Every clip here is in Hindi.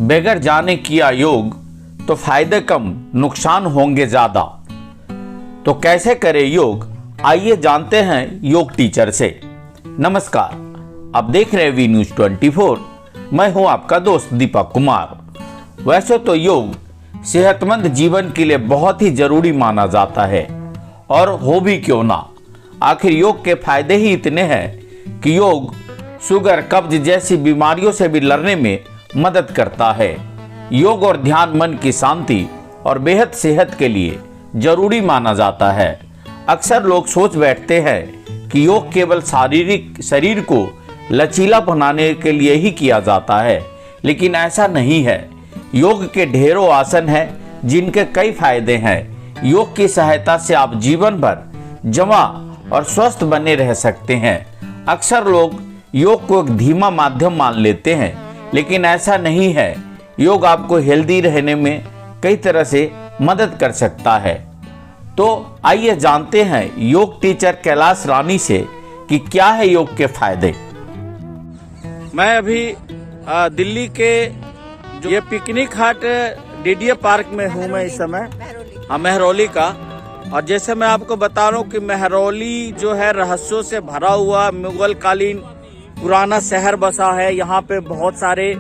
बगैर जाने किया योग तो फायदे कम नुकसान होंगे ज्यादा। तो कैसे करें योग, आइए जानते हैं योग टीचर से। नमस्कार, आप देख रहे हैं वी न्यूज 24। मैं हूं आपका दोस्त दीपक कुमार। वैसे तो योग सेहतमंद जीवन के लिए बहुत ही जरूरी माना जाता है, और हो भी क्यों ना। आखिर योग के फायदे ही इतने हैं कि योग शुगर, कब्ज जैसी बीमारियों से भी लड़ने में मदद करता है। योग और ध्यान मन की शांति और बेहद सेहत के लिए जरूरी माना जाता है। अक्सर लोग सोच बैठते हैं कि योग केवल शारीरिक शरीर को लचीला बनाने के लिए ही किया जाता है, लेकिन ऐसा नहीं है। योग के ढेरों आसन हैं जिनके कई फायदे हैं। योग की सहायता से आप जीवन भर जमा और स्वस्थ बने रह सकते हैं। अक्सर लोग योग को एक धीमा माध्यम मान लेते हैं, लेकिन ऐसा नहीं है। योग आपको हेल्दी रहने में कई तरह से मदद कर सकता है। तो आइए जानते हैं योग टीचर कैलाश रानी से कि क्या है योग के फायदे। मैं अभी दिल्ली के ये पिकनिक हट डीडीए पार्क में हूँ मैं इस समय, मेहरौली का। और जैसे मैं आपको बता रहा हूँ कि मेहरौली जो है रहस्यों से भरा हुआ मुगल कालीन पुराना शहर बसा है। यहाँ पे बहुत सारे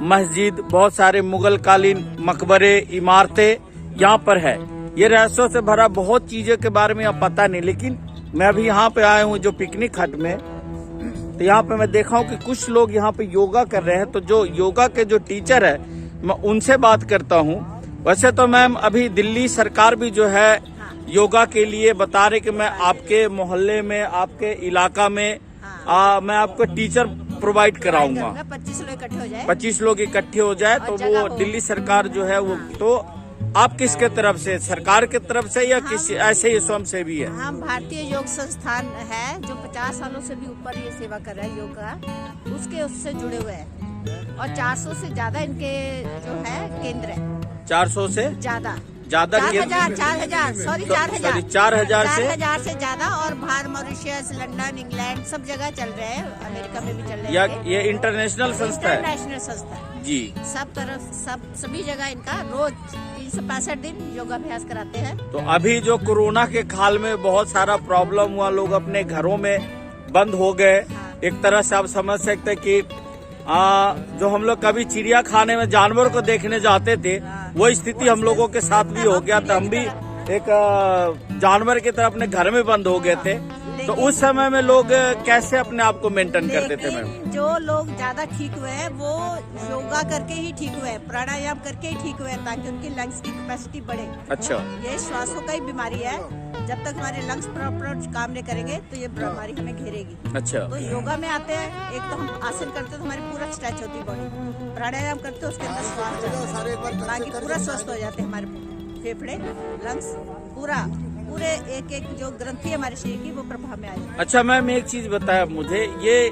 मस्जिद, बहुत सारे मुगल कालीन मकबरे, इमारतें यहाँ पर है। ये रहस्यों से भरा बहुत चीजें के बारे में अब पता नहीं, लेकिन मैं अभी यहाँ पे आया हूँ जो पिकनिक हट में। तो यहाँ पे मैं देखा हूँ कि कुछ लोग यहाँ पे योगा कर रहे हैं। तो जो योगा के जो टीचर है मैं उनसे बात करता हूँ। वैसे तो मैम अभी दिल्ली सरकार भी जो है योगा के लिए बता रहे कि मैं आपके मोहल्ले में, आपके इलाका में मैं आपको टीचर प्रोवाइड कराऊंगा। 25 लोग इकट्ठे हो जाए तो वो दिल्ली सरकार जो है वो। तो आप किसके तरफ से, सरकार के तरफ से या किसी ऐसे ही स्वयं से भी है? हम भारतीय योग संस्थान है जो 50 सालों से भी ऊपर ये सेवा कर रहा है योग का, उससे जुड़े हुए हैं। और 400 से ज्यादा इनके जो है केंद्र है। 400 से ज्यादा 4,000 से ज्यादा। और बाहर मॉरिशस, लंदन, इंग्लैंड सब जगह चल रहे हैं, अमेरिका में भी चल रहे हैं। ये इंटरनेशनल संस्था है? इंटरनेशनल संस्था जी। सब तरफ सभी जगह इनका रोज 365 दिन योगाभ्यास कराते हैं। तो अभी जो कोरोना के काल में बहुत सारा प्रॉब्लम हुआ, लोग अपने घरों में बंद हो गए। एक तरह से आप समझ सकते कि जो हम लोग कभी चिड़िया खाने में जानवर को देखने जाते थे, वो स्थिति हम लोगों के साथ भी हो गया था। हम भी एक जानवर की तरह अपने घर में बंद हो गए थे। तो उस समय में लोग कैसे अपने आप को मेंटेन करते थे मैम? जो लोग ज्यादा ठीक हुए हैं वो योगा करके ही ठीक हुए हैं, प्राणायाम करके ही ठीक हुए हैं, ताकि उनकी लंग्स की कैपेसिटी बढ़े। अच्छा। ये श्वासों का ही बीमारी है। जब तक हमारे लंग्स प्रॉपर काम नहीं करेंगे तो ये बीमारी हमें घेरेगी। अच्छा। तो योगा में आते हैं, एक तो हम आसन करते हैं तो हमारी पूरा स्ट्रेच होती है बॉडी। प्राणायाम करते हैं उसके अंदर श्वास, बाकी पूरा स्वस्थ हो जाते हैं हमारे फेफड़े, लंग्स, पूरे एक जो ग्रंथि हमारे शरीर की वो प्रभाव में आ जाए। अच्छा मैम, एक चीज बताया मुझे, ये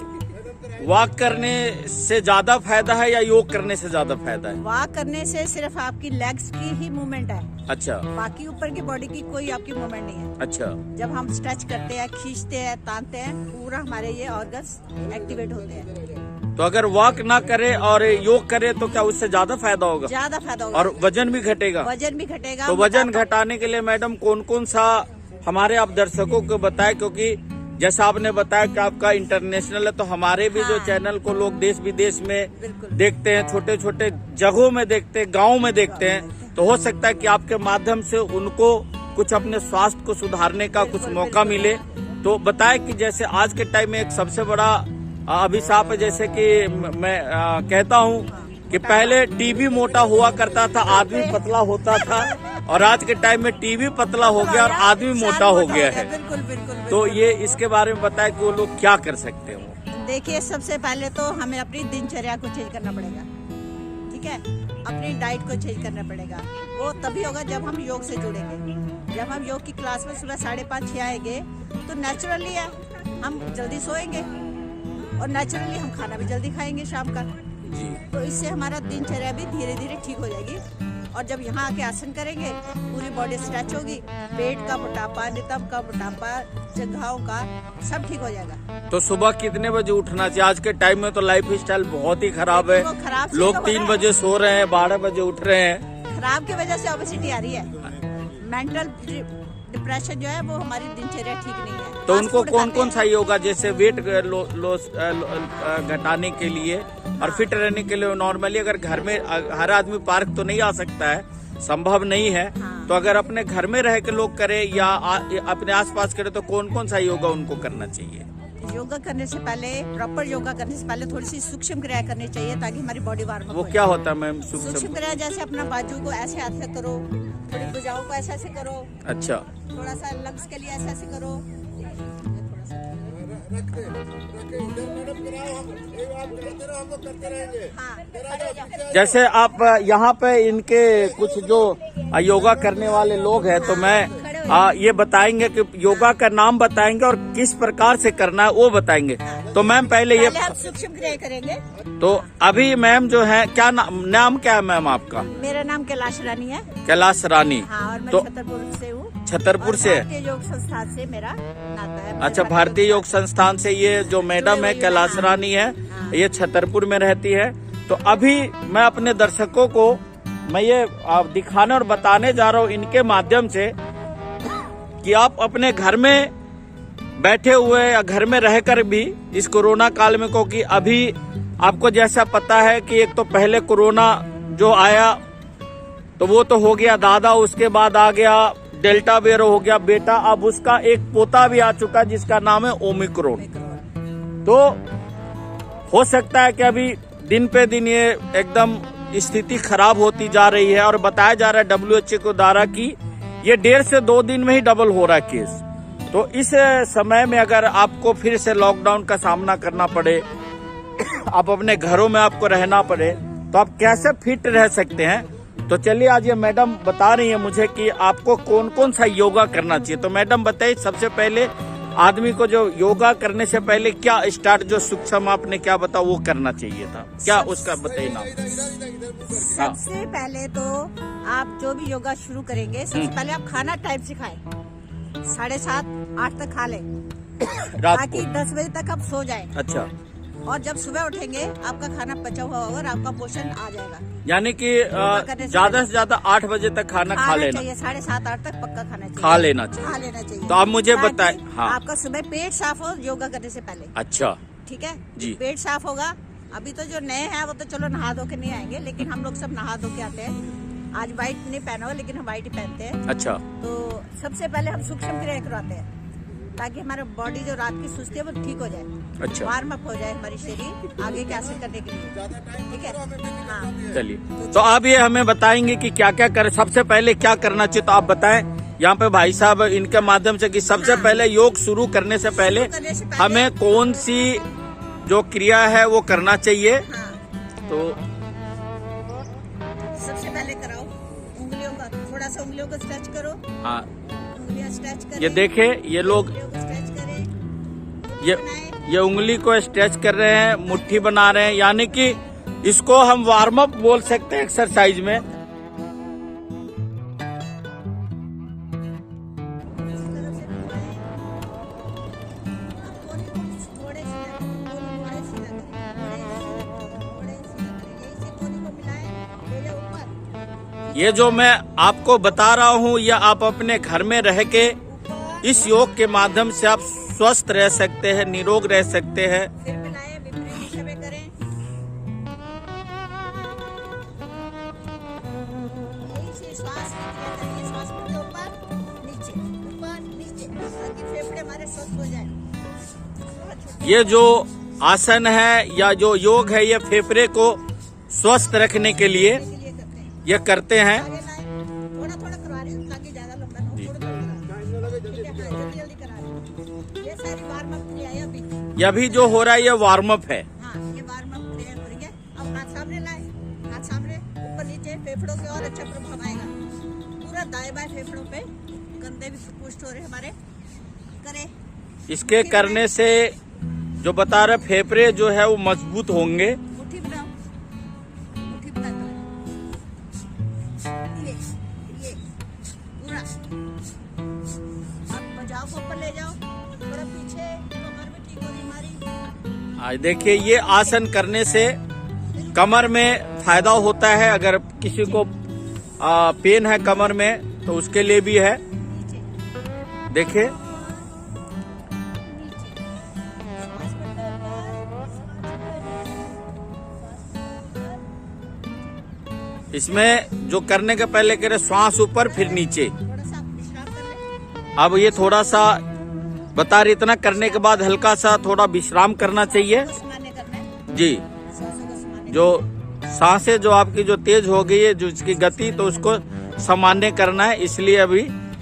वॉक करने से ज्यादा फायदा है या योग करने से ज्यादा फायदा है? वॉक करने से सिर्फ आपकी लेग्स की ही मूवमेंट है। अच्छा। बाकी ऊपर की बॉडी की कोई आपकी मूवमेंट नहीं है। अच्छा। जब हम स्ट्रेच करते हैं, खींचते हैं, तानते हैं, पूरा हमारे ये ऑर्गन्स एक्टिवेट होते हैं। तो अगर वॉक ना करे और योग करे तो क्या उससे ज्यादा फायदा होगा? ज्यादा फायदा होगा। और वजन भी घटेगा? वजन भी घटेगा। तो वजन घटाने के लिए मैडम कौन कौन सा हमारे आप दर्शकों को बताए, क्योंकि जैसा आपने बताया कि आपका इंटरनेशनल है, तो हमारे भी जो चैनल को लोग देश विदेश में देखते हैं, छोटे छोटे जगहों में देखते हैं, गाँव में देखते हैं। तो हो सकता है कि आपके माध्यम से उनको कुछ अपने स्वास्थ्य को सुधारने का कुछ मौका मिले। तो बताए कि जैसे आज के टाइम में एक सबसे बड़ा अभिशाप है, जैसे कि मैं कहता हूँ कि पहले टीबी मोटा हुआ करता था, आदमी पतला होता था, और आज के टाइम में टीबी पतला हो गया और आदमी मोटा हो गया है। बिल्कुल। तो ये इसके बारे में बताए कि वो लोग क्या कर सकते हैं? देखिए, सबसे पहले तो हमें अपनी दिनचर्या को चेंज करना पड़ेगा। ठीक है, अपनी डाइट को चेंज करना पड़ेगा। वो तभी होगा जब हम योग से जुड़ेंगे। जब हम योग की क्लास में सुबह 5:30-6 आएंगे तो नेचुरली है हम जल्दी सोएंगे, और नेचुरली हम खाना भी जल्दी खाएंगे शाम का। तो इससे हमारा दिनचर्या भी धीरे धीरे ठीक हो जाएगी। और जब यहाँ आके आसन करेंगे पूरी बॉडी स्ट्रेच होगी, पेट का मोटापा, नितंब का मोटापा, जंघाओं का सब ठीक हो जाएगा। तो सुबह कितने बजे उठना चाहिए? आज के टाइम में तो लाइफ स्टाइल बहुत ही खराब है, लोग 3 बजे सो रहे हैं, 12 बजे उठ रहे हैं। खराब की वजह से ओबेसिटी आ रही है, मेंटल डिप्रेशन जो है वो हमारी दिनचर्या ठीक नहीं है। तो उनको कौन कौन सा योगा, जैसे वेट लॉस घटाने के लिए और फिट रहने के लिए, नॉर्मली अगर घर में हर आदमी पार्क तो नहीं आ सकता है, संभव नहीं है, तो अगर अपने घर में रह के लोग करें या अपने आसपास करें तो कौन कौन सा योगा उनको करना चाहिए? योगा करने से पहले, प्रॉपर योगा करने से पहले थोड़ी सी सूक्ष्म क्रिया करनी चाहिए ताकि हमारी बॉडी वार्म अप हो। वो क्या होता है मैम सूक्ष्म क्रिया? जैसे अपना बाजू को ऐसे हाथ से करो, थोड़ी भुजाओं को ऐसे ऐसे करो, अच्छा, थोड़ा सा लंग्स के लिए ऐसे ऐसे करो। जैसे आप यहाँ पे इनके कुछ जो योगा करने वाले लोग हैं, तो मैं ये बताएंगे कि योगा का नाम बताएंगे और किस प्रकार से करना है वो बताएंगे। तो मैम पहले ये हम सूक्ष्म क्रिया करेंगे। तो अभी मैम जो है क्या नाम क्या है मैम आपका? मेरा नाम कैलाश रानी है। कैलाश रानी। हाँ, और मैं तो छतरपुर से हूँ। छतरपुर से? भारतीय योग संस्थान से मेरा नाता है। अच्छा, भारतीय योग संस्थान से ये जो मैडम है कैलाश रानी है, ये छतरपुर में रहती है। तो अभी मैं अपने दर्शकों को मैं ये दिखाने और बताने जा रहा हूँ इनके माध्यम से कि आप अपने घर में बैठे हुए या घर में रहकर भी इस कोरोना काल में, क्योंकि अभी आपको जैसा पता है कि एक तो पहले कोरोना जो आया तो वो तो हो गया दादा, उसके बाद आ गया डेल्टा वेरिएंट हो गया बेटा, अब उसका एक पोता भी आ चुका जिसका नाम है ओमिक्रॉन। तो हो सकता है कि अभी दिन पे दिन ये एकदम स्थिति खराब होती जा रही है और बताया जा रहा है WHO के द्वारा कि ये 1.5 से 2 दिन में ही डबल हो रहा है केस। तो इस समय में अगर आपको फिर से लॉकडाउन का सामना करना पड़े, आप अपने घरों में आपको रहना पड़े, तो आप कैसे फिट रह सकते हैं? तो चलिए आज ये मैडम बता रही है मुझे कि आपको कौन कौन सा योगा करना चाहिए। तो मैडम बताइए, सबसे पहले आदमी को जो योगा करने से पहले क्या स्टार्ट, जो सूक्ष्म आपने क्या बताया वो करना चाहिए था, क्या उसका बताइए नाम? सबसे पहले तो आप जो भी योगा शुरू करेंगे, सबसे पहले आप खाना टाइम से खाएं, 7:30 8 तक खा लें रात ताकि को 10 बजे तक आप सो जाएं। अच्छा, और जब सुबह उठेंगे आपका खाना पचा हुआ होगा और आपका पोषण आ जाएगा। यानी कि ज्यादा से ज्यादा 8 बजे तक खाना खा लेना चाहिए, 7:30 8 तक पक्का खाना चाहिए, खा लेना चाहिए। तो आप मुझे बताएं। हाँ, आपका सुबह पेट साफ हो योगा करने से पहले। अच्छा, ठीक है जी। पेट साफ होगा। अभी तो जो नए हैं वो तो चलो नहा धो के नहीं आएंगे, लेकिन हम लोग सब नहा धो के आते हैं। आज व्हाइट नहीं पहना हुआ, लेकिन हम व्हाइट ही पहनते हैं। अच्छा, तो सबसे पहले हम सूक्ष्म क्रिया करवाते हैं ताकि हमारा बॉडी जो रात की सुस्ती है वो ठीक हो जाए। अच्छा, वार्म अप हो जाए हमारी शरीर आगे के आसन करने के लिए। ठीक है, हाँ। चलिए तो आप ये हमें बताएंगे कि क्या क्या कर, सबसे पहले क्या करना चाहिए, तो आप बताएं यहाँ पे भाई साहब इनके माध्यम से कि सबसे पहले योग शुरू करने से पहले हमें कौन सी जो क्रिया है वो करना चाहिए। तो सबसे पहले कराओ उंगलियों का, थोड़ा सा उंगलियों को स्ट्रेच करो। हाँ, उंगलियां स्ट्रेच करें। ये देखे ये लोग स्ट्रेच करें, ये उंगली को स्ट्रेच कर रहे हैं, मुट्ठी बना रहे हैं, यानी कि इसको हम वार्म अप बोल सकते हैं एक्सरसाइज में। ये जो मैं आपको बता रहा हूँ या आप अपने घर में रह के इस योग के माध्यम से आप स्वस्थ रह सकते हैं, निरोग रह सकते हैं। फिर मिलाएं, विपरीत दिशा में करें। यही से श्वास की क्रिया करेंगे, श्वास के ऊपर नीचे ताकि फेफड़े हमारे स्वस्थ हो जाए। ये जो आसन है या जो योग है ये फेफड़े को स्वस्थ रखने के लिए ये करते हैं। थोड़ा थोड़ा करवा रहे हैं ताकि ज्यादा लंबा ना हो, जल्दी करा रहे हैं। ये सारी वार्म अप क्रिया है अभी। ये अभी जो हो रहा है ये वार्म अप है। हाँ, ये वार्म अप क्रिया हो रही है। अब हाथ सामने लाए, हाथ सामने, ऊपर नीचे, फेफड़ों पे और अच्छा प्रभाव आएगा। पूरा दाएं बाएं फेफड़ों पे कंधे भी पुष्ट हो रहे हमारे। करें। इसके करने से जो बता रहे फेफड़े जो है वो मजबूत होंगे। मुट्ठी बनाओ, मुट्ठी बना दो। आज देखिए, ये आसन करने से कमर में फायदा होता है। अगर किसी को पेन है कमर में तो उसके लिए भी है। देखिए, इसमें जो करने के पहले कह रहे श्वास ऊपर फिर नीचे। थोड़ा सा विश्राम कर ले। अब ये थोड़ा सा बता रहे, इतना करने के बाद हल्का सा थोड़ा विश्राम करना चाहिए। सामान्य करना है, जी, सांसों को सामान्य जो सांसें जो आपकी जो तेज हो गई है, जो इसकी गति, तो उसको सामान्य करना है। इसलिए अभी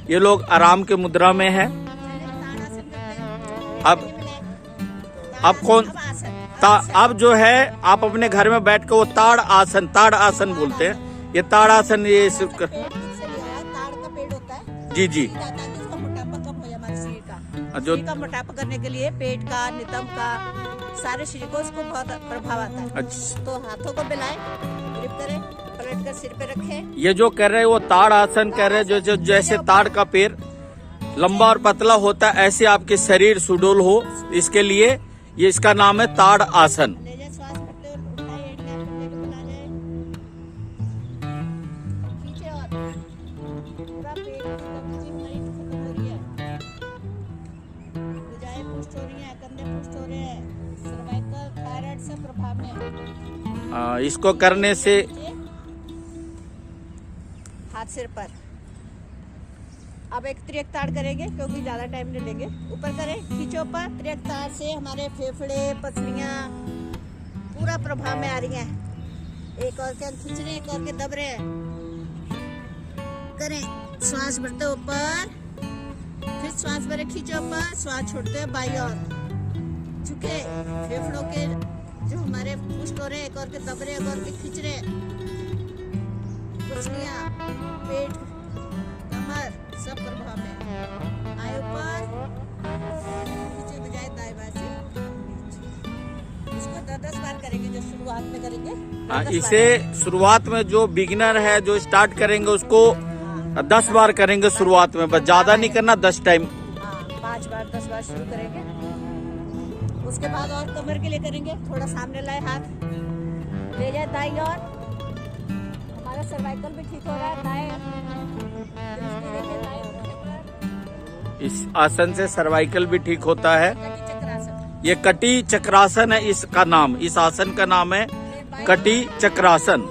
ये लोग आराम के मुद्रा में है। ताड़ासन करते हैं। अब कौन अब जो है, आप अपने घर में बैठ के वो ताड़ आसन बोलते हैं। ये ताड़ आसन, ये पेड़ से लिया है, ताड़ का पेड़ होता है। जी जी, ताकि उसका मोटापा कम हो जाए हमारे शरीर का। जो शरीर का मोटापा करने के लिए पेट का, नितंब का, सारे शरीर को उसको बहुत प्रभाव आता है। अच्छा, तो हाथों को मिलाए, ग्रिप करें, पलट कर सिर पे रखें। ये जो कर रहे हैं वो ताड़ आसन कर रहे हैं। जो जैसे ताड़ का पेड़ लंबा और पतला होता है, ऐसे आपके शरीर सुडौल हो, इसके लिए ये इसका नाम है ताड़ आसन। ले जाए, श्वास भरते हुए उठाए, एड़ियाँ अपने को बना जाए, खींचे और पूरा पेट की कब्जी हमारी खत्म हो रही है। भुजाएं पुष्ट हो रही हैं, कंधे पुष्ट हो रहे हैं, सर्वाइकल, थायराइड सब प्रभाव में है। इसको करने से हाथ सिर पर। अब एक त्रियक ताड़ करेंगे क्योंकि ज्यादा टाइम नहीं लेंगे। ऊपर करें, खींचो ऊपर। त्रियक ताड़ से हमारे फेफड़े, पसलियां पूरा प्रभाव में आ रही हैं। एक और के खींच रहे हैं, एक और के दब रहे हैं। करें, श्वास भरते ऊपर, फिर श्वास भरे, खींचो ऊपर, श्वास छोड़ते हैं बाई और झुके। फेफड़ों के जो हमारे पुष्ट हो रहे हैं, एक और के दब रहे, एक और के खींच रहे, पसलियां, पेट, कमर सब प्रभाव में आए। ऊपर नीचे बजाय दाएं बाएं से नीचे। इसको 10 बार करेंगे जो शुरुआत में करेंगे। 10 इसे शुरुआत में जो बिगिनर है, जो स्टार्ट करेंगे, उसको 10 बार करेंगे शुरुआत में, बस ज्यादा नहीं करना। 10 टाइम, 5 बार 10 बार शुरू करेंगे। उसके बाद और कमर के लिए करेंगे। थोड़ा सामने लाए हाथ, ले जाए दाई और हमारा सर्वाइकल भी ठीक हो रहा है। इस आसन से सर्वाइकल भी ठीक होता है। चक्रासन, ये कटी चक्रासन है इसका नाम। इस आसन का नाम है कटी चक्रासन।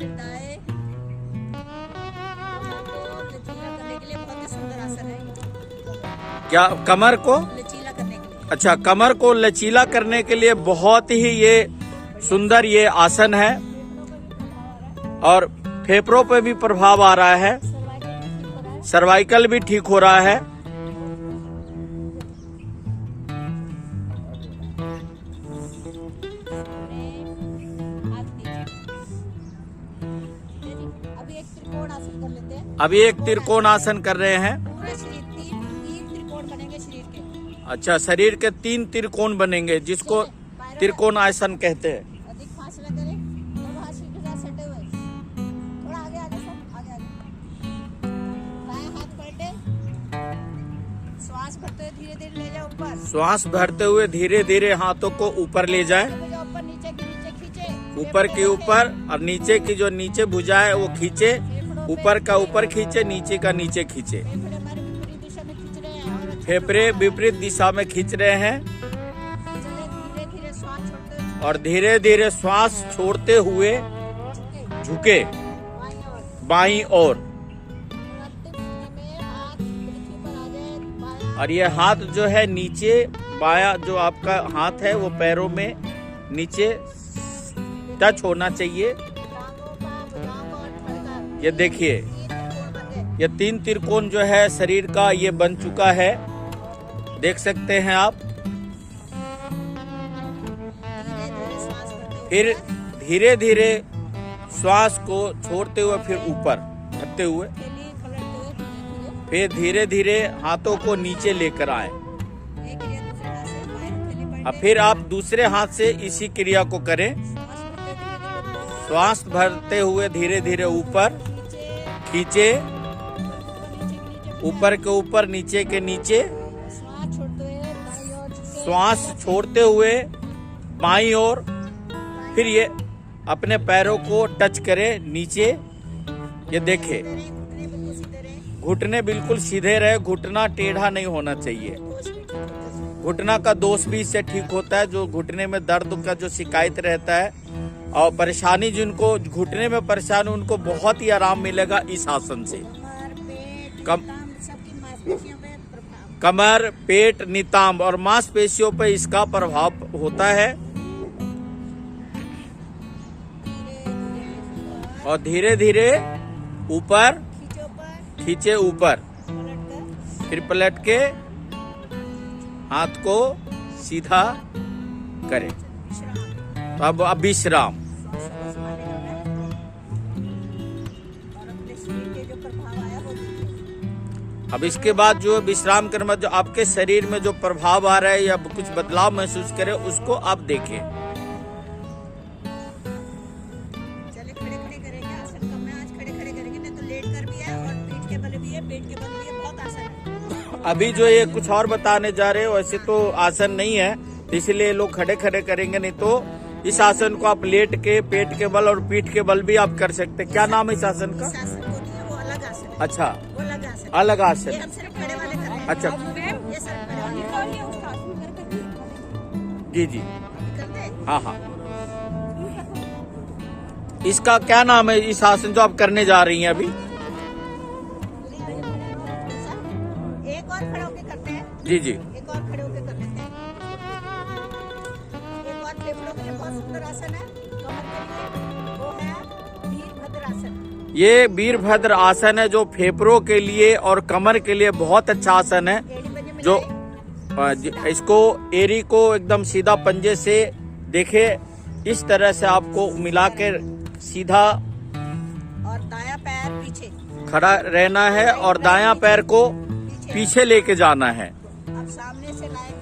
दाएं लचीला करने के लिए बहुत ही सुंदर आसन है। क्या कमर को लचीला करने के लिए, अच्छा, कमर को लचीला करने के लिए बहुत ही ये सुंदर ये आसन है। और फेफड़ों पे भी प्रभाव आ रहा है, सर्वाइकल भी ठीक हो रहा है। अभी एक त्रिकोण आसन कर रहे हैं। पूरा शरीर तीन त्रिकोण बनेंगे शरीर के। अच्छा, शरीर के 3 त्रिकोण बनेंगे, जिसको त्रिकोण आसन कहते हैं। अधिक फासला करें, दोनों हाथ शरीर के साथ सटे हुए, थोड़ा आगे आगे, सब आगे आगे। बाएं हाथ पलटे, श्वास भरते हुए धीरे धीरे ले जाओ ऊपर। श्वास भरते हुए धीरे धीरे हाथों को ऊपर ले जाए, ऊपर नीचे के नीचे खींचे, ऊपर के ऊपर, और नीचे की जो नीचे भुजा है वो खींचे, ऊपर का ऊपर खींचे, नीचे का नीचे खींचे। फेफड़े हमारे विपरीत दिशा में खींच रहे हैं और फेफड़े विपरीत दिशा में खींच रहे हैं। धीरे धीरे श्वास छोड़ते हुए और धीरे धीरे श्वास छोड़ते हुए झुके बाईं ओर। बाईं ओर। अंतिम स्थिति में हाथ पृथ्वी पर आ जाए, बायां और ये हाथ जो है नीचे, बायां जो आपका हाथ है वो पैरों में नीचे टच होना चाहिए। टांगों का, भुजाओं का और धड़ का। ये देखिए, 3 त्रिकोण बन गए। ये 3 त्रिकोण जो है शरीर का ये बन चुका है, देख सकते हैं आप। धीरे धीरे श्वास भरते हुए फिर धीरे धीरे श्वास को छोड़ते हुए फिर ऊपर भरते हुए, थैली पलटते हुए धीरे फिर धीरे धीरे हाथों को नीचे लेकर आए। धीरे एक क्रिया दूसरे हाथ से बाएं थैली पलटे, अब फिर आप दूसरे हाथ से इसी क्रिया को करें। श्वास भरते हुए धीरे धीरे ऊपर, श्वास भरते हुए धीरे धीरे ऊपर नीचे, खींचे, नीचे के नीचे, ऊपर के ऊपर, नीचे के नीचे, श्वास छोड़ते श्वास छोड़ते हुए बाईं ओर, फिर ये अपने पैरों को टच करे नीचे। ये देखे घुटने बिल्कुल सीधे रहे, घुटना टेढ़ा नहीं होना चाहिए। घुटना का दोष भी इससे ठीक होता है। जो घुटने में दर्द का जो शिकायत रहता है और परेशानी, जिनको घुटने में परेशानी, उनको बहुत ही आराम मिलेगा इस आसन से। कमर, पेट, नितंब और मांसपेशियों पर इसका प्रभाव होता है। और धीरे धीरे ऊपर खींचे, ऊपर, फिर पलट के हाथ को सीधा करें। तो अब विश्राम। अब इसके बाद जो विश्राम करने बाद जो आपके शरीर में जो प्रभाव आ रहा है या कुछ बदलाव महसूस करें, उसको आप देखें। चले खड़े खड़े करेंगे, आसन कम है, आज खड़े खड़े करेंगे, नहीं तो लेट कर भी है और पीठ के बल भी है, पेट के बल भी है, बहुत आसन है। अभी जो ये कुछ और बताने जा रहे हो, वैसे तो आसन नहीं है, इसलिए लोग खड़े खड़े करेंगे। नहीं तो इस आसन को आप लेट के, पेट के बल और पीठ के बल भी आप कर सकते। क्या नाम है इस आसन का? इस आसन को नहीं है, वो अलग आसन है। अच्छा, वो अलग आसन है। अलग ये आसन। हम सिर्फ खड़े वाले कर रहे हैं। अच्छा। ये सिर्फ खड़े वाले उसका आसन करके जी जी, करते हैं। हाँ हाँ। इसका क्या नाम है इस आसन जो आप करने जा रही हैं अभी? एक और खड़े होके करते हैं। जी जी, एक और खड़े होके कर लेते हैं। एक और फेफड़ों के लिए बहुत सुंदर आसन है, कमर के लिए, वो है वीरभद्र आसन। ये वीरभद्र आसन है जो फेफड़ों के लिए और कमर के लिए बहुत अच्छा आसन है। एड़ी पंजे जो मिलाएं। इसको एरी को एकदम सीधा पंजे से देखे, इस तरह से आपको मिला के सीधा और दायां पैर पीछे, खड़ा रहना है और दायां पैर को पीछे लेके जाना है। अब सामने से लाएं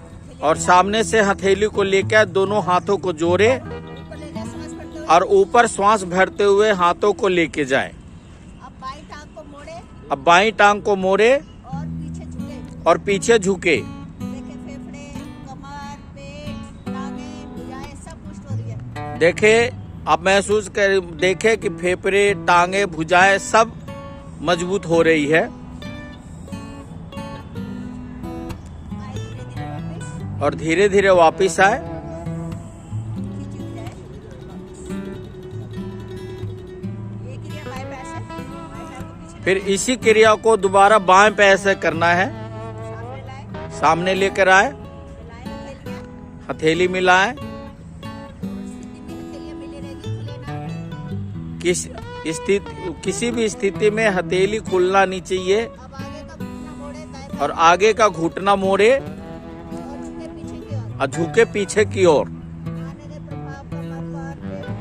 और सामने से हथेली को लेकर दोनों हाथों को जोड़े ऊपर ले जाए, सांस भरते हुए। और ऊपर श्वास भरते हुए हाथों को लेके जाएं। अब बाईं टांग को मोड़े अब बाईं टांग को मोड़े और पीछे झुके। और पीछे झुके। देखे फेफड़े, कमर, पेट, टांगे, भुजाएं सब पुष्ट हो रही है। देखे, आप महसूस कर देखे कि फेफड़े, टांगे, भुजाएं सब मजबूत हो रही है। आए धीरे-धीरे वापस, और धीरे धीरे वापिस आए। खींची हुई जाए। ये क्रिया बाएं पैर से, बाएं पैर को पीछे फिर इसी क्रिया को दोबारा बाएं पैर से करना है। सामने लाए, सामने लेकर आए, मिलाएं हथेलियां। हथेली मिलाएं। स्थिति में हथेलियां मिली रहेगी, खुले ना। किसी भी स्थिति में हथेली खुलना नहीं चाहिए। अब आगे का घुटना मोड़े, दाएं और आगे का घुटना मोड़े और झुके पीछे की ओर। और झुके पीछे की ओर। आने दे प्रभाव कमर पर, पेट पर,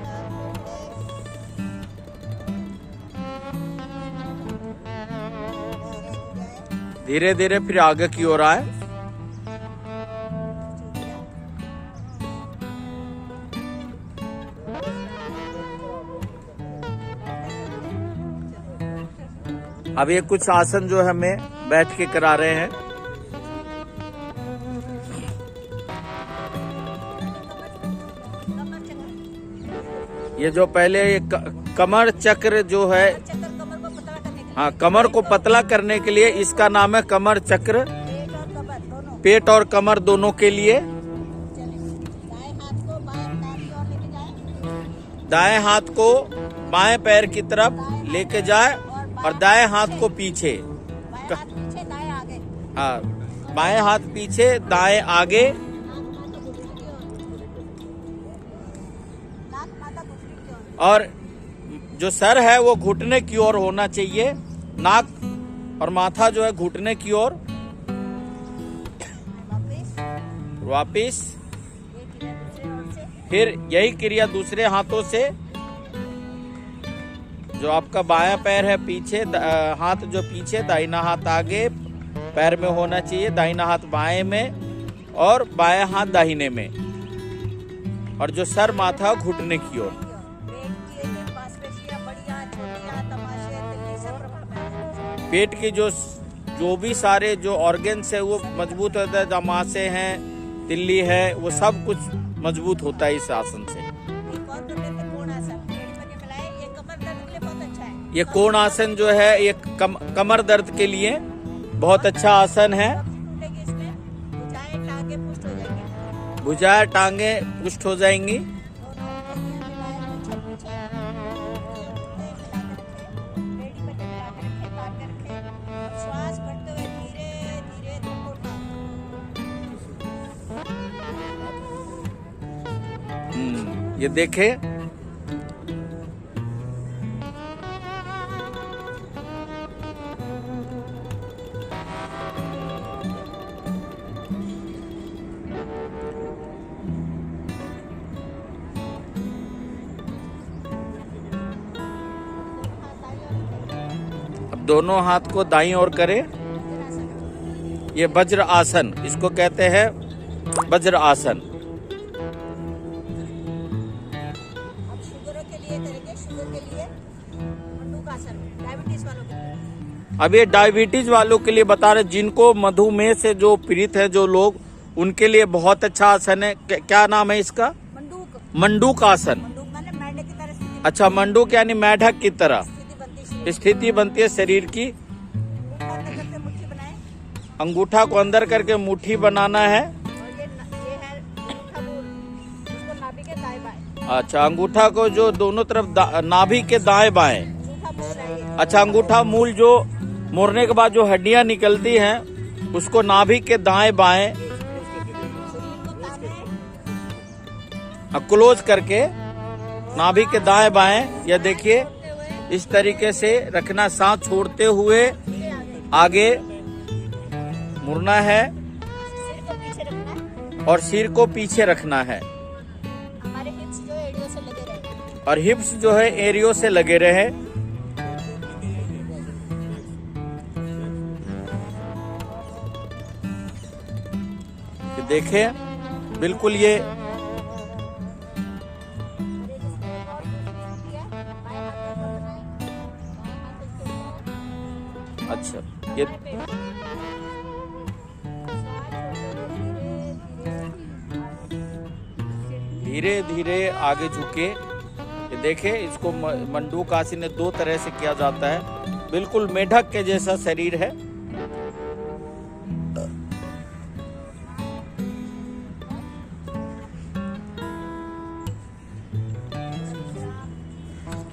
धीरे धीरे फिर आगे की ओर आए। अब ये कुछ आसन जो हमें बैठ के करा रहे हैं। ये जो पहले ये कमर चक्र जो है, चक्कर कमर को पतला करने के लिए। हाँ, कमर को पतला करने के लिए इसका नाम है कमर चक्र। पेट और कमर दोनों। पेट और कमर दोनों के लिए। दाएं हाथ को बाएं पैर की ओर लेके जाए। दाएं हाथ को बाएं पैर की तरफ लेके जाए और दाएं हाथ को पीछे। बाएं हाथ पीछे, दाएं आगे। हाँ, बाएं हाथ पीछे, दाएं आगे। नाक माथा घुटने की ओर। और जो सर है वो घुटने की ओर होना चाहिए। नाक और माथा जो है घुटने की ओर। वापिस ये क्रिया दूसरे ओर से। फिर यही क्रिया दूसरे हाथों से। जो आपका बायां पैर है पीछे, हाथ जो पीछे, दाहिना हाथ आगे पैर में होना चाहिए, दाहिना हाथ बाएं में और बायां हाथ दाहिने में। और जो सर माथा घुटने की ओर। पेट की मांसपेशियां, बड़ियां, छोटियां, तमाशे, तिल्ली सब प्रभाव में। पेट की जो भी सारे जो ऑर्गन्स है वो मजबूत होता है। जमासे हैं, तिल्ली है, वो सब कुछ मजबूत होता है इस आसन से। एक और कर लेते कोण आसन, पेड़ पर मिलाए, ये कमर दर्द के लिए बहुत अच्छा है। ये कोण आसन जो है ये कमर दर्द के लिए बहुत अच्छा आसन है। टूटेगी इसमें, भुजाएं टांगे पुष्ट हो जाएंगी। भुजाएं टांगे पुष्ट हो जाएंगी। श्वास बढ़ते हुए धीरे धीरे थको उठाओ। ये देखे, अब दोनों हाथ को दाईं ओर करें। ये वज्र आसन, इसको कहते हैं वज्र आसन। अब शुगर के लिए करेंगे, शुगर के लिए मंडूकासन, डायबिटीज वालों के लिए। अब ये डायबिटीज वालों के लिए बता रहे, जिनको मधुमेह से जो पीड़ित है जो लोग, उनके लिए बहुत अच्छा आसन है। क्या नाम है इसका? मंडूक। मंडूक आसन। मंडूक माने मेंढक की तरह स्थिति। अच्छा, मंडूक यानी मेढक की तरह स्थिति बनती है शरीर स्थिति बनती है शरीर की। अंदर करके मुट्ठी बनाए अंगूठा को अंदर करके मुट्ठी बनाना है। और ये है अंगूठा मूल, इसको नाभि के दाएं बाएं। अच्छा, अंगूठा को जो दोनों तरफ नाभि के दाएं बाएं। अंगूठा मूल है ये। अच्छा, अंगूठा मूल जो मोड़ने के बाद जो हड्डियां निकलती हैं उसको नाभि के दाएं बाएं शरीर को ताने क्लोज करके नाभि के दाएं बाएं, यह देखिए इस तरीके से रखना। सांस छोड़ते हुए आगे मुड़ना है सिर को पीछे रखना है। और सिर को पीछे रखना है। हमारे हिप्स जो है एड़ियों से लगे रहे। और हिप्स जो है एरियो से लगे रहे। देखें, बिल्कुल ये अच्छा, ये धीरे धीरे आगे झुके। ये देखे, इसको मंडूक आसन दो तरह से किया जाता है। बिल्कुल मेढक के जैसा शरीर है।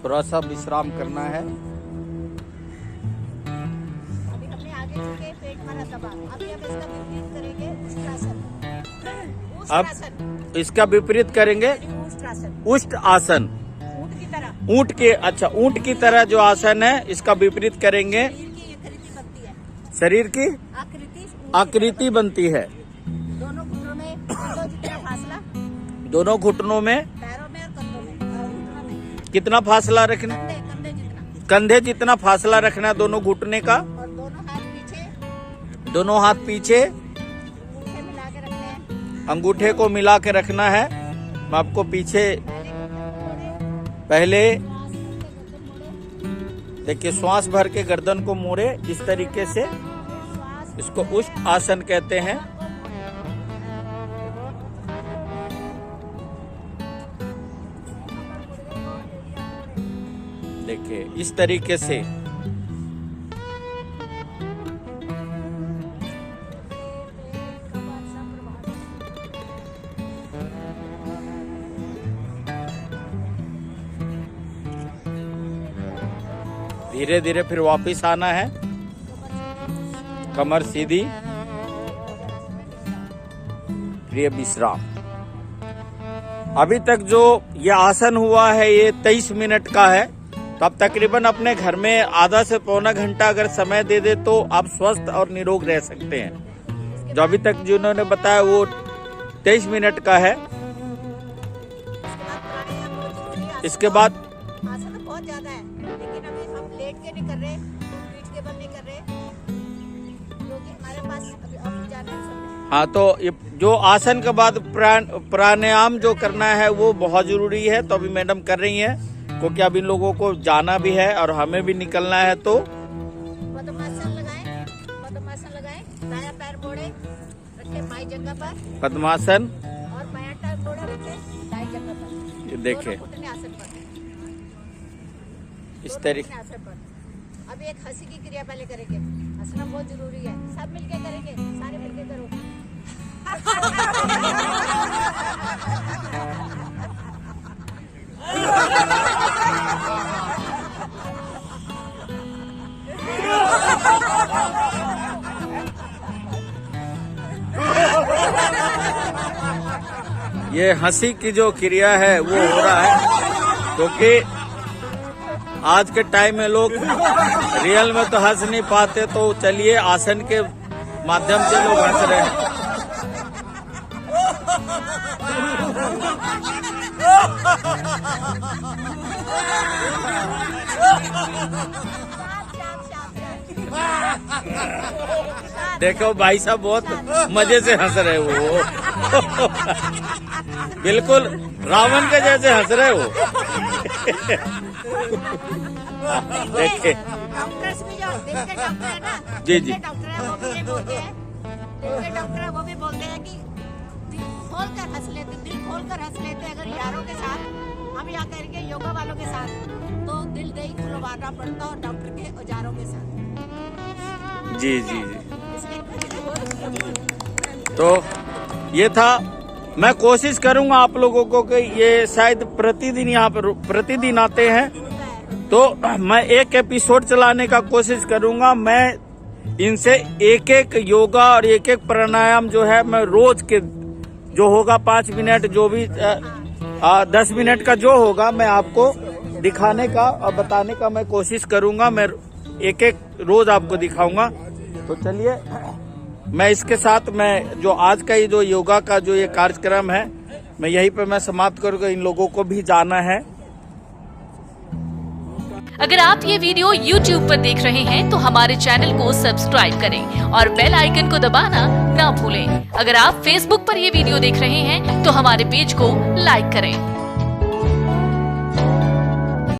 थोड़ा सा विश्राम करना है। अभी हमने आगे झुके, पेट मारा दबा। अभी हम इसका विपरीत करेंगे, उष्ट्रासन। अब इसका विपरीत करेंगे उष्ट्रासन, उष्ट आसन। ऊंट की तरह। ऊंट के, अच्छा, ऊंट की तरह जो आसन है इसका विपरीत करेंगे। शरीर की ये आकृति बनती है। शरीर की आकृति बनती है। दोनों घुटनों में कंधों जितना फासला, दोनों घुटनों में पैरों में और कंधों में, घुटनों में कितना फासला रखना? कंधे जितना। कंधे जितना फासला रखना है दोनों घुटने का। और दोनों हाथ पीछे, दोनों हाथ पीछे, अंगूठे मिला के रखने हैं। अंगूठे को मिला के रखना है। मैं आपको पीछे पहले देखिए, श्वास भर के गर्दन को मोड़े इस तरीके से। इसको उष्ट आसन कहते हैं। देखिए इस तरीके से। धीरे धीरे फिर वापस आना है। कमर सीधी, प्रिय विश्राम। अभी तक जो ये आसन हुआ है ये 23 मिनट का है। तो आप तकरीबन अपने घर में आधा से पौना घंटा अगर समय दे दे तो आप स्वस्थ और निरोग रह सकते हैं। जो अभी तक जिन्होंने बताया वो 23 मिनट का है। इसके बाद आसन तो बहुत ज्यादा है, लेकिन अभी हम लेट के नहीं कर रहे, पीठ के बल नहीं कर रहे, क्योंकि हमारे पास अभी ऑफिस जाना है सब। हाँ, तो ये जो आसन के बाद प्राणायाम जो करना है वो बहुत जरूरी है। तो अभी मैडम कर रही हैं, क्योंकि अब इन लोगों को जाना भी है और हमें भी निकलना है। तो पद्मासन लगाएं, दायां पैर मोड़े रखे, बाई जंघा पर पद्मासन। और बायां टांग घोड़ा रख के दाएं जगह पर। ये देखे दोनों घुटने आसन पर। इस दोनों तरीके। घुटने आसन पर। अब एक हंसी की क्रिया पहले करेंगे। हंसना बहुत जरूरी है। सब मिलके करेंगे, सारे मिलके करो। ये हंसी की जो क्रिया है वो हो रहा है क्योंकि आज के टाइम में लोग रियल में तो हंस नहीं पाते, तो चलिए आसन के माध्यम से लोग हंस रहे हैं। देखो भाई साहब बहुत मजे से हंस रहे हो। बिल्कुल रावण के जैसे हंस रहे हो। देखिए डॉक्टर्स भी जो दिल के डॉक्टर है ना, जी, दिल जी। के डॉक्टर है वो भी ये बोलते हैं, दिल के डॉक्टर है वो भी बोलते हैं कि दिल खोल कर हंस लेते, दिल खोल कर हंस लेते। अगर यारों के साथ हम यहाँ करेंगे योगा वालों के साथ, तो दिल नहीं खुलवाना पड़ता और डॉक्टर के औजारों के साथ। जी जी जी। इसलिए तो ये था, मैं कोशिश करूंगा आप लोगों को कि ये शायद प्रतिदिन यहाँ पर प्रतिदिन आते हैं, तो मैं एक एपिसोड चलाने का कोशिश करूंगा। मैं इनसे एक एक योगा और एक एक प्राणायाम जो है मैं रोज के जो होगा 5 मिनट जो भी 10 मिनट का जो होगा मैं आपको दिखाने का और बताने का मैं कोशिश करूंगा। मैं एक एक रोज आपको दिखाऊंगा। तो चलिए मैं इसके साथ मैं जो आज का ये जो योगा का जो ये कार्यक्रम है मैं यहीं पे मैं समाप्त करूंगा। इन लोगों को भी जाना है। अगर आप ये वीडियो YouTube पर देख रहे हैं तो हमारे चैनल को सब्सक्राइब करें और बेल आइकन को दबाना ना भूलें। अगर आप Facebook पर ये वीडियो देख रहे हैं तो हमारे पेज को लाइक करें।